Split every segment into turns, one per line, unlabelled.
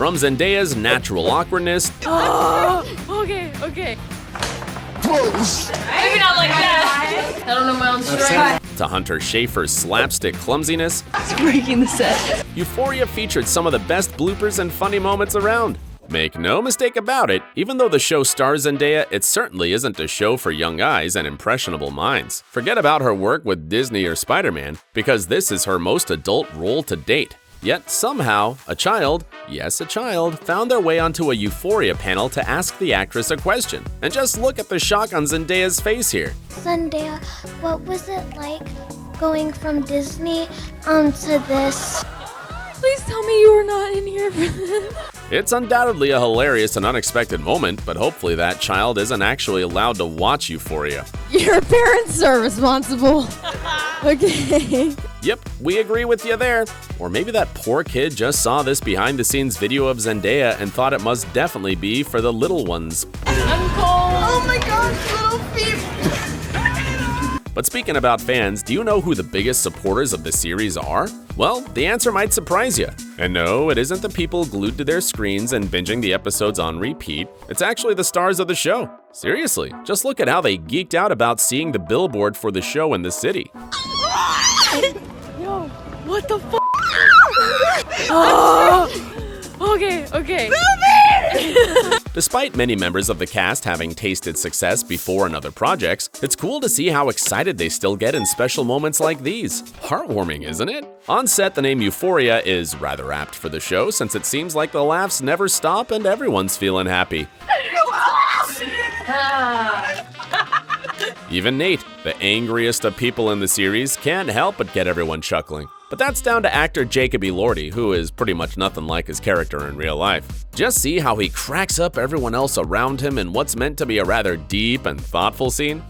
From Zendaya's natural awkwardness
Okay. Maybe not like that. I don't know my own strength.
to Hunter Schafer's slapstick clumsiness,
It's breaking the set.
Euphoria featured some of the best bloopers and funny moments around. Make no mistake about it, even though the show stars Zendaya, it certainly isn't a show for young eyes and impressionable minds. Forget about her work with Disney or Spider-Man, because this is her most adult role to date. Yet somehow, a child, yes a child, found their way onto a Euphoria panel to ask the actress a question. And just look at the shock on Zendaya's face here.
Zendaya, what was it like going from Disney to this?
Please tell me you were not in here for this.
It's undoubtedly a hilarious and unexpected moment, but hopefully that child isn't actually allowed to watch Euphoria.
Your parents are responsible. Okay.
Yep, we agree with you there. Or maybe that poor kid just saw this behind-the-scenes video of Zendaya and thought it must definitely be for the little ones.
I'm cold. Oh my gosh, little feet.
But speaking about fans, do you know who the biggest supporters of the series are? Well, the answer might surprise you. And no, it isn't the people glued to their screens and binging the episodes on repeat. It's actually the stars of the show. Seriously, just look at how they geeked out about seeing the billboard for the show in the city.
Yo, what the f? Oh, okay.
Despite many members of the cast having tasted success before in other projects, it's cool to see how excited they still get in special moments like these. Heartwarming, isn't it? On set, the name Euphoria is rather apt for the show since it seems like the laughs never stop and everyone's feeling happy. Even Nate, the angriest of people in the series, can't help but get everyone chuckling. But that's down to actor Jacob Elordi, who is pretty much nothing like his character in real life. Just see how he cracks up everyone else around him in what's meant to be a rather deep and thoughtful scene.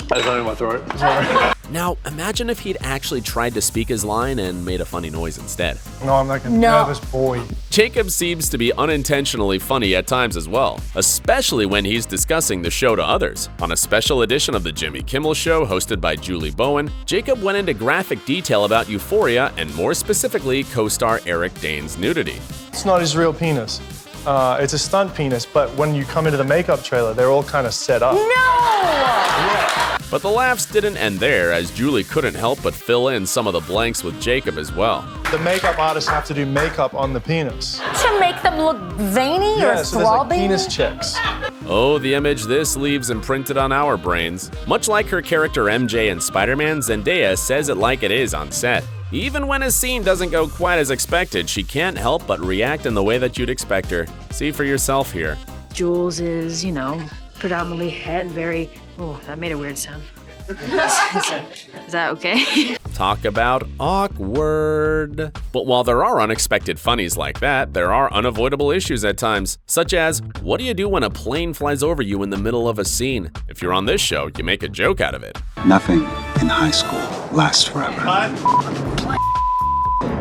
That's not in my throat. Sorry.
Now, imagine if he'd actually tried to speak his line and made a funny noise instead.
No, I'm like a nervous boy.
Jacob seems to be unintentionally funny at times as well, especially when he's discussing the show to others. On a special edition of The Jimmy Kimmel Show hosted by Julie Bowen, Jacob went into graphic detail about Euphoria and more specifically co-star Eric Dane's nudity.
It's not his real penis. It's a stunt penis, but when you come into the makeup trailer, they're all kind of set up.
But the laughs didn't end there, as Julie couldn't help but fill in some of the blanks with Jacob as well.
The makeup artists have to do makeup on the penis.
To make them look veiny or
Yeah, so there's like
throbbing?
penis checks.
Oh, the image this leaves imprinted on our brains. Much like her character MJ in Spider-Man, Zendaya says it like it is on set. Even when a scene doesn't go quite as expected, she can't help but react in the way that you'd expect her. See for yourself here.
Jules is, predominantly head, very, oh, that made a weird sound. Is that okay?
Talk about awkward. But while there are unexpected funnies like that, there are unavoidable issues at times, such as, what do you do when a plane flies over you in the middle of a scene? If you're on this show, you make a joke out of it.
Nothing in high school lasts forever.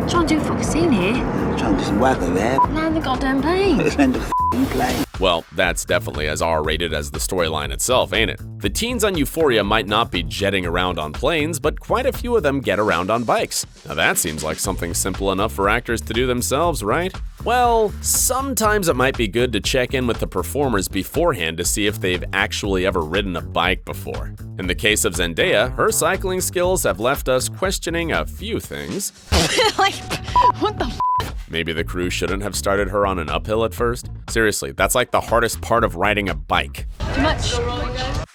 Trying to do a fucking scene here.
Trying to weather there.
Land the goddamn plane.
Land the plane.
Well, that's definitely as R-rated as the storyline itself, ain't it? The teens on Euphoria might not be jetting around on planes, but quite a few of them get around on bikes. Now that seems like something simple enough for actors to do themselves, right? Well, sometimes it might be good to check in with the performers beforehand to see if they've actually ever ridden a bike before. In the case of Zendaya, her cycling skills have left us questioning a few things.
Like, what the f?
Maybe the crew shouldn't have started her on an uphill at first. Seriously, that's like the hardest part of riding a bike.
Too much.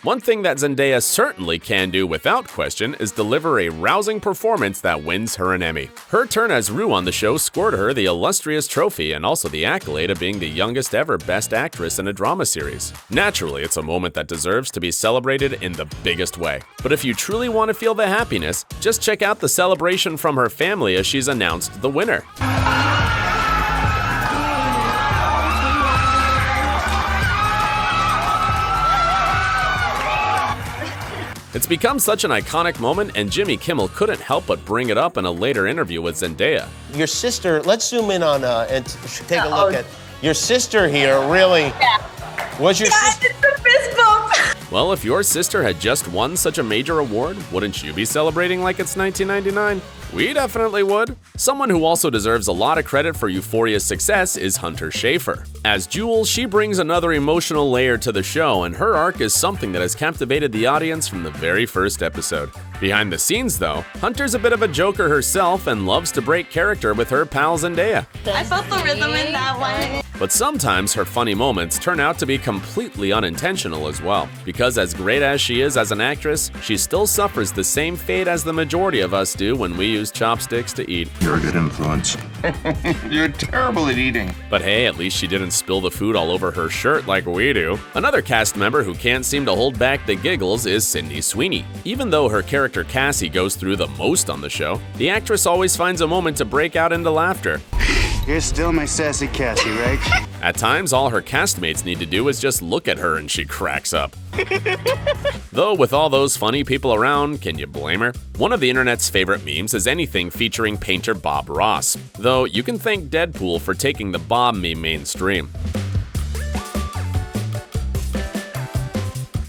One thing that Zendaya certainly can do without question is deliver a rousing performance that wins her an Emmy. Her turn as Rue on the show scored her the illustrious trophy and also the accolade of being the youngest ever Best Actress in a drama series. Naturally, it's a moment that deserves to be celebrated in the biggest way. But if you truly want to feel the happiness, just check out the celebration from her family as she's announced the winner. It's become such an iconic moment, and Jimmy Kimmel couldn't help but bring it up in a later interview with Zendaya.
Your sister, let's zoom in on and take a look at your sister here, really. Was your sister?
It's a fist bump.
Well, if your sister had just won such a major award, wouldn't you be celebrating like it's 1999? We definitely would. Someone who also deserves a lot of credit for Euphoria's success is Hunter Schafer. As Jules, she brings another emotional layer to the show, and her arc is something that has captivated the audience from the very first episode. Behind the scenes, though, Hunter's a bit of a joker herself and loves to break character with her pal Zendaya.
I felt the rhythm in that one.
But sometimes her funny moments turn out to be completely unintentional as well, because as great as she is as an actress, she still suffers the same fate as the majority of us do when we use chopsticks to eat.
You're a good influence. You're terrible at eating.
But hey, at least she didn't spill the food all over her shirt like we do. Another cast member who can't seem to hold back the giggles is Sydney Sweeney. Even though her character Cassie goes through the most on the show, the actress always finds a moment to break out into laughter.
You're still my sassy Cassie, right?
At times, all her castmates need to do is just look at her and she cracks up. Though with all those funny people around, can you blame her? One of the internet's favorite memes is anything featuring painter Bob Ross, though you can thank Deadpool for taking the Bob meme mainstream.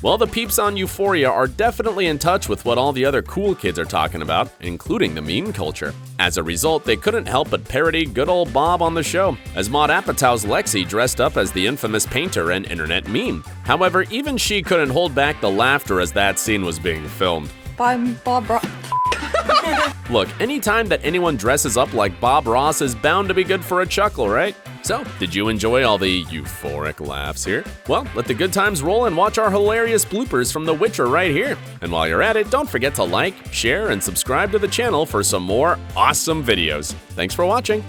Well, the peeps on Euphoria are definitely in touch with what all the other cool kids are talking about, including the meme culture. As a result, they couldn't help but parody good old Bob on the show, as Maud Apatow's Lexi dressed up as the infamous painter and internet meme. However, even she couldn't hold back the laughter as that scene was being filmed.
Bob Ross.
Look, anytime that anyone dresses up like Bob Ross is bound to be good for a chuckle, right? So, did you enjoy all the euphoric laughs here? Well, let the good times roll and watch our hilarious bloopers from The Witcher right here. And while you're at it, don't forget to like, share, and subscribe to the channel for some more awesome videos. Thanks for watching.